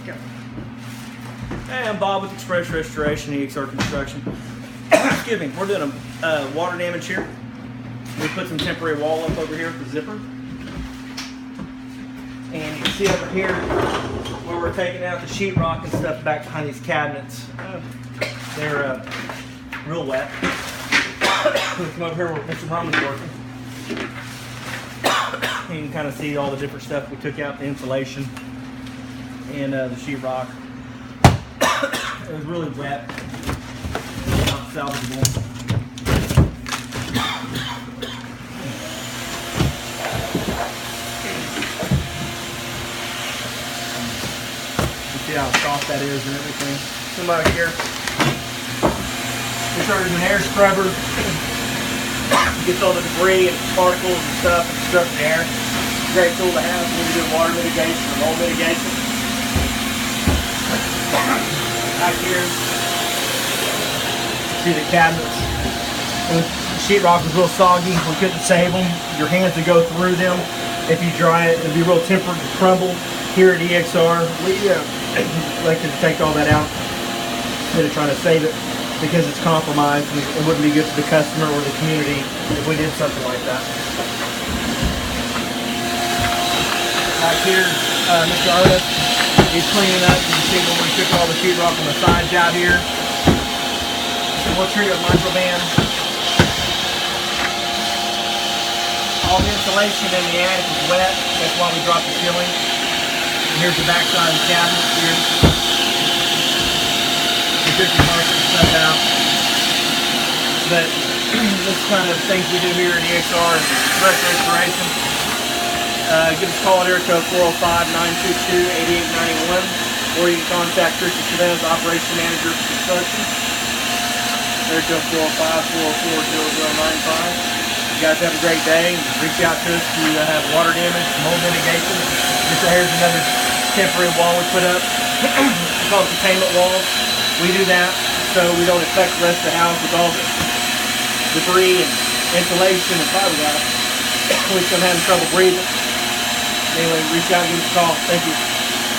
Okay. Hey, I'm Bob with Express Restoration, EXR Construction. Excuse me, we're doing a water damage here. We put some temporary wall up over here with the zipper. And you can see over here where we're taking out the sheetrock and stuff back behind these cabinets. They're real wet. We come over here where Mr. Brumman's working. You can kind of see all the different stuff we took out, the insulation and the sheetrock. It was really wet, not salvageable. You see how soft that is and everything. Come out here. This is an air scrubber. Gets all the debris and particles and stuff and stuff in the air. Great tool to have when you're doing water mitigation or mold mitigation. Back here, see the cabinets. The sheetrock was real soggy. We couldn't save them. Your hands would go through them. If you dry it, it'd be real tempered and crumble. Here at EXR, we like to take all that out instead of trying to save it because it's compromised and it wouldn't be good for the customer or the community if we did something like that. Back here, Mr. Artis. He's cleaning up. You can see when we took all the sheetrock on the sides out here. And we'll treat it with microban. All the insulation in the attic is wet. That's why we dropped the ceiling. And here's the back side of the cabinet here. We took the parts and stuff out. But this kind of things we do here at EXR is direct restoration. Give us a call at area code 405-922-8891, or you can contact Christian Chavez, Operation Manager for Construction. Area code 405-444-0095. You guys have a great day. Reach out to us if you have water damage, mold mitigation. This here's another temporary wall we put up. It's called containment walls. We do that so we don't affect the rest of the house with all the debris and insulation and fiberglass. We still having trouble breathing. Anyway, reach out and give us a call. Thank you.